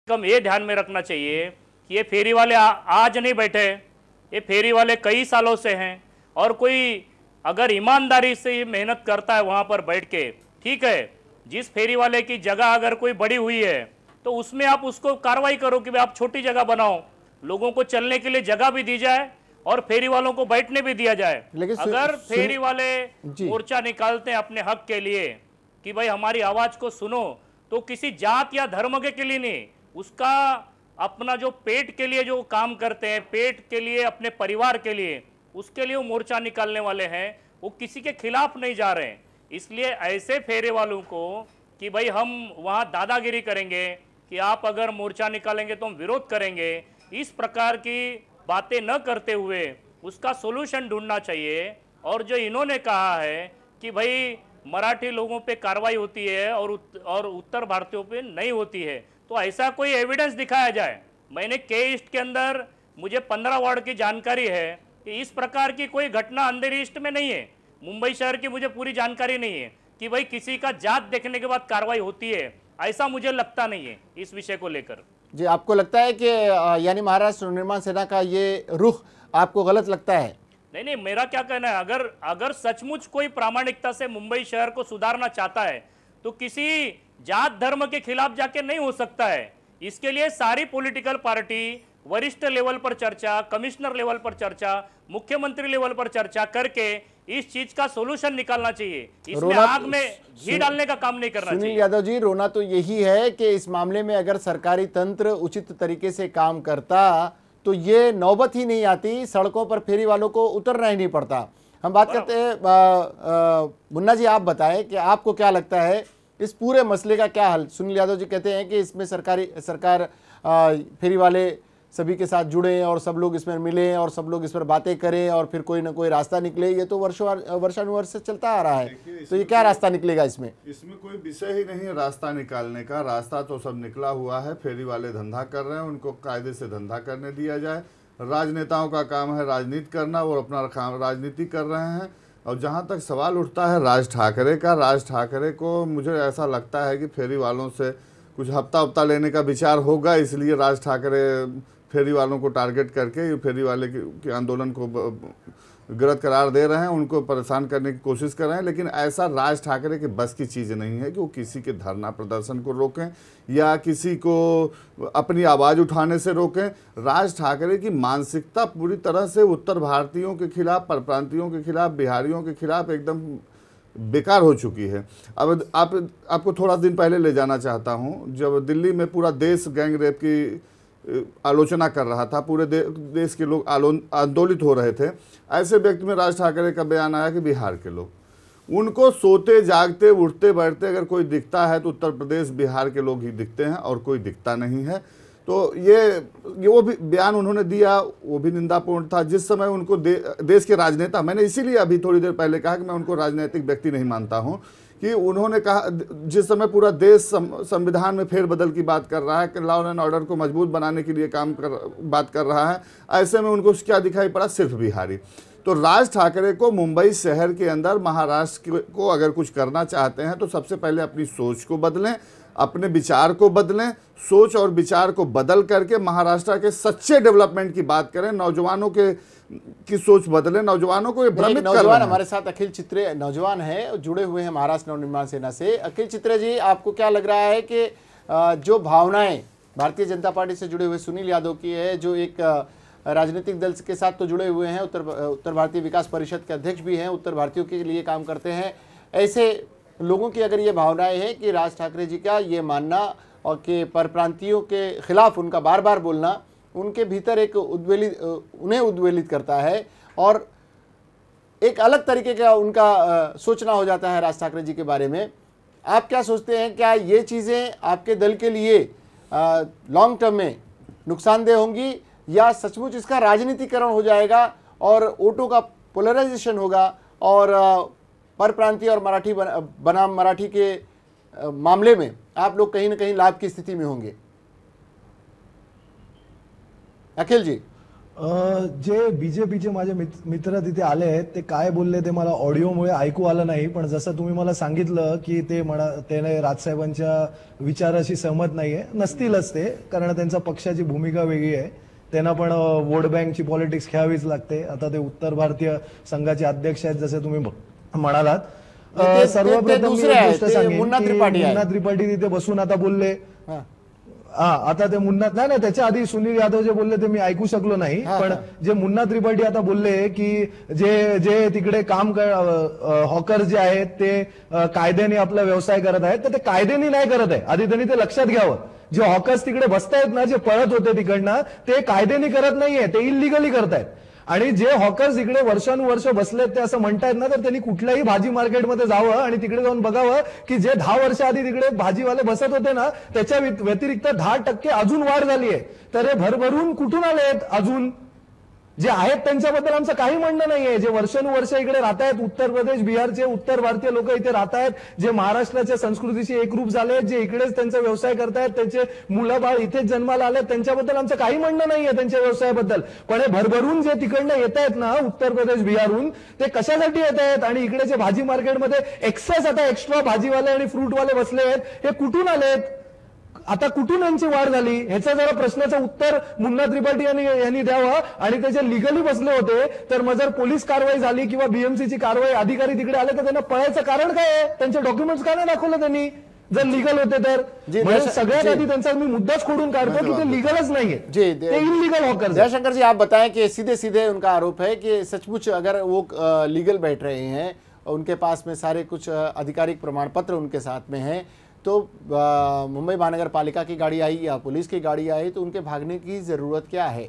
कम ये ध्यान में रखना चाहिए कि ये फेरी वाले आज नहीं बैठे, ये फेरी वाले कई सालों से हैं, और कोई अगर ईमानदारी से ये मेहनत करता है वहाँ पर बैठ के, ठीक है, जिस फेरी वाले की जगह अगर कोई बड़ी हुई है तो उसमें आप उसको कार्रवाई करो कि भाई आप छोटी जगह बनाओ, लोगों को चलने के लिए जगह भी दी जाए और फेरी वालों को बैठने भी दिया जाए। अगर फेरी वाले मोर्चा निकालते हैं अपने हक के लिए कि भाई हमारी आवाज को सुनो, तो किसी जात या धर्म के लिए नहीं, उसका अपना जो पेट के लिए जो काम करते हैं, पेट के लिए, अपने परिवार के लिए, उसके लिए वो मोर्चा निकालने वाले हैं, वो किसी के खिलाफ नहीं जा रहे हैं। इसलिए ऐसे फेरे वालों को कि भाई हम वहाँ दादागिरी करेंगे कि आप अगर मोर्चा निकालेंगे तो हम विरोध करेंगे, इस प्रकार की बातें न करते हुए उसका सोल्यूशन ढूंढना चाहिए। और जो इन्होंने कहा है कि भाई मराठी लोगों पे कार्रवाई होती है और उत्तर भारतीयों पे नहीं होती है, तो ऐसा कोई एविडेंस दिखाया जाए। मैंने के ईस्ट के अंदर मुझे 15 वार्ड की जानकारी है कि इस प्रकार की कोई घटना अंधेरी ईस्ट में नहीं है। मुंबई शहर की मुझे पूरी जानकारी नहीं है कि भाई किसी का जात देखने के बाद कार्रवाई होती है, ऐसा मुझे लगता नहीं है इस विषय को लेकर। जी, आपको लगता है कि यानी महाराष्ट्र नवनिर्माण सेना का ये रुख आपको गलत लगता है? नहीं, मेरा क्या कहना है, अगर सचमुच कोई प्रामाणिकता से मुंबई शहर को सुधारना चाहता है तो किसी जात धर्म के खिलाफ जाके नहीं हो सकता है। इसके लिए सारी पॉलिटिकल पार्टी वरिष्ठ लेवल पर चर्चा, कमिश्नर लेवल पर चर्चा, मुख्यमंत्री लेवल पर चर्चा करके इस चीज का सोल्यूशन निकालना चाहिए। इसमें आग में घी डालने का काम नहीं करना चाहिए। सुनील यादव जी, रोना तो यही है कि इस मामले में अगर सरकारी तंत्र उचित तरीके से काम करता तो ये नौबत ही नहीं आती, सड़कों पर फेरी वालों को उतरना ही नहीं पड़ता। हम बात करते हैं, मुन्ना जी आप बताएं कि आपको क्या लगता है इस पूरे मसले का क्या हल? सुनील यादव जी कहते हैं कि इसमें सरकार फेरी वाले सभी के साथ जुड़े और सब लोग इसमें मिलें और सब लोग इस पर बातें करें और फिर कोई ना कोई रास्ता निकले। ये तो वर्षानुवर्ष से चलता आ रहा है, तो ये क्या रास्ता निकलेगा इसमें? इसमें कोई विषय ही नहीं है रास्ता निकालने का। रास्ता तो सब निकला हुआ है, फेरी वाले धंधा कर रहे हैं, उनको कायदे से धंधा करने दिया जाए। राजनेताओं का काम है राजनीति करना, वो अपना काम राजनीति कर रहे हैं। और जहाँ तक सवाल उठता है राज ठाकरे का, राज ठाकरे को मुझे ऐसा लगता है कि फेरी वालों से कुछ हफ्ता लेने का विचार होगा, इसलिए राज ठाकरे फेरी वालों को टारगेट करके फेरी वाले के आंदोलन को गलत करार दे रहे हैं, उनको परेशान करने की कोशिश कर रहे हैं। लेकिन ऐसा राज ठाकरे के बस की चीज़ नहीं है कि वो किसी के धरना प्रदर्शन को रोकें या किसी को अपनी आवाज़ उठाने से रोकें। राज ठाकरे की मानसिकता पूरी तरह से उत्तर भारतीयों के खिलाफ, परप्रांतियों के खिलाफ, बिहारियों के खिलाफ एकदम बेकार हो चुकी है। अब आपको थोड़ा दिन पहले ले जाना चाहता हूं, जब दिल्ली में पूरा देश गैंग रेप की आलोचना कर रहा था, पूरे देश के लोग आंदोलित हो रहे थे, ऐसे व्यक्ति में राज ठाकरे का बयान आया कि बिहार के लोग, उनको सोते जागते उठते बैठते अगर कोई दिखता है तो उत्तर प्रदेश बिहार के लोग ही दिखते हैं और कोई दिखता नहीं है। तो ये वो भी बयान उन्होंने दिया, वो भी निंदापूर्ण था। जिस समय उनको देश के राजनेता, मैंने इसीलिए अभी थोड़ी देर पहले कहा कि मैं उनको राजनीतिक व्यक्ति नहीं मानता हूं, कि उन्होंने कहा जिस समय पूरा देश संविधान में फेरबदल की बात कर रहा है, कि लॉ एंड ऑर्डर को मजबूत बनाने के लिए बात कर रहा है, ऐसे में उनको क्या दिखाई पड़ा? सिर्फ बिहारी। तो राज ठाकरे को मुंबई शहर के अंदर महाराष्ट्र को अगर कुछ करना चाहते हैं तो सबसे पहले अपनी सोच को बदलें, अपने विचार को बदलें, सोच और विचार को बदल करके महाराष्ट्र के सच्चे डेवलपमेंट की बात करें, नौजवानों की सोच बदले, नौजवानों को ये भ्रमित कर रहे हैं। नौजवान हमारे साथ अखिल चित्रे नौजवान है, जुड़े हुए हैं महाराष्ट्र नवनिर्माण सेना से। अखिल चित्रे जी, आपको क्या लग रहा है कि जो भावनाएं भारतीय जनता पार्टी से जुड़े हुए सुनील यादव की है, जो एक राजनीतिक दल के साथ तो जुड़े हुए हैं, उत्तर भारतीय विकास परिषद के अध्यक्ष भी हैं, उत्तर भारतीयों के लिए काम करते हैं, ऐसे लोगों की अगर ये भावनाएं हैं कि राज ठाकरे जी का ये मानना और कि परप्रांतियों के खिलाफ उनका बार बार बोलना उनके भीतर एक उन्हें उद्वेलित करता है और एक अलग तरीके का उनका सोचना हो जाता है राज ठाकरे जी के बारे में। आप क्या सोचते हैं, क्या ये चीज़ें आपके दल के लिए लॉन्ग टर्म में नुकसानदेह होंगी या सचमुच इसका राजनीतिकरण हो जाएगा और वोटों का पोलराइजेशन होगा और परप्रांतीय और मराठी बनाम मराठी के मामले में आप लोग कहीं ना कहीं लाभ की स्थिति में होंगे? अखिल जी। जे बीजेपीचे माझे मित्र तिथे आले आहेत ते काय बोलले ते मला ऑडिओमुळे ऐकू आलं नाही, पण जसं तुम्ही मला सांगितलं की त्याने राजसाहेबांच्या विचाराशी सहमत नाहीये, नसतीलच ते, कारण त्यांच्या पक्षाची भूमिका वेगळी आहे. त्यांना पण वोट बँकची पॉलिटिक्स खेळावीच लागते. आता ते उत्तर भारतीय संघाचे अध्यक्ष आहेत जसे तुम्ही म्हणालात. सर्वप्रथम मी एक गोष्ट सांगेन, मुन्ना त्रिपाठी तिथे बसून आता बोलले. आता ते मुन्ना नाही, त्याच्या आधी सुनील यादव जे बोलले ते मी ऐकू शकलो नाही, पण जे मुन्ना त्रिपाठी आता बोलले की जे तिकडे काम हॉकर्स जे आहेत ते कायद्याने आपला व्यवसाय करत आहेत, तर ते कायद्याने नाही करत आहे. आधी त्यांनी ते लक्षात घ्यावं. जे हॉकर्स तिकडे बसतायत ना, जे पळत होते तिकडनं, ते कायद्याने करत नाहीये, ते इलिगली करतायत. आणि जे हॉकर्स इकडे वर्षानुवर्ष बसलेत ते असं म्हणतायत ना, तर त्यांनी कुठल्याही भाजी मार्केटमध्ये जावं आणि तिकडे जाऊन बघावं की जे 10 वर्ष आधी तिकडे भाजीवाले बसत होते ना, त्याच्या व्यतिरिक्त 10% अजून वाढ झाली आहे. तर हे भरभरून कुठून आलेत? अजून जे आहेत त्यांच्याबद्दल आमचं काही म्हणणं नाहीये. जे वर्षानुवर्ष इकडे राहत आहेत, उत्तर प्रदेश बिहारचे उत्तर भारतीय लोक इथे राहत आहेत, जे महाराष्ट्राच्या संस्कृतीशी एकरूप झाले, जे इकडेच त्यांचा व्यवसाय करतायत, त्यांचे मुलं बाळ इथेच जन्माला आले, त्यांच्याबद्दल आमचं काही म्हणणं नाहीये त्यांच्या व्यवसायाबद्दल. पण हे भरभरून जे तिकडनं येत आहेत ना उत्तर प्रदेश बिहारहून, ते कशासाठी येत आहेत? आणि इकडे जे भाजी मार्केटमध्ये एक्सेस आता एक्स्ट्रा भाजीवाले आणि फ्रूटवाले बसले आहेत, हे कुठून आलेत? आता कुठून यांची वाढ झाली? ह्याचं जरा प्रश्नाचं उत्तर मुन्ना त्रिपाठी यांनी द्यावं. आणि ते जे लिगली बसले होते, तर मग जर पोलीस कारवाई झाली किंवा बीएमसीची कारवाई, अधिकारी तिकडे आले, तर त्यांना पळायचं कारण काय आहे? त्यांचे डॉक्युमेंट्स का नाही दाखवलं त्यांनी, जर लिगल होते तर? सगळ्यात आधी त्यांचा मी मुद्दाच खोडून काढतो की ते लिगलच नाहीये, ते इनलीगल हॉकर्स. जयशंकर जी, आप बताएं कि सीधे सीधे उनका आरोप है कि सचमुच अगर वो लीगल बैठ रहे हैं, उनके पास में सारे कुछ आधिकारिक प्रमाण पत्र उनके साथ में हैं, तो मुंबई महानगर पालिका की गाड़ी आई या पुलिस की गाड़ी आई, तो उनके भागने की जरूरत क्या है?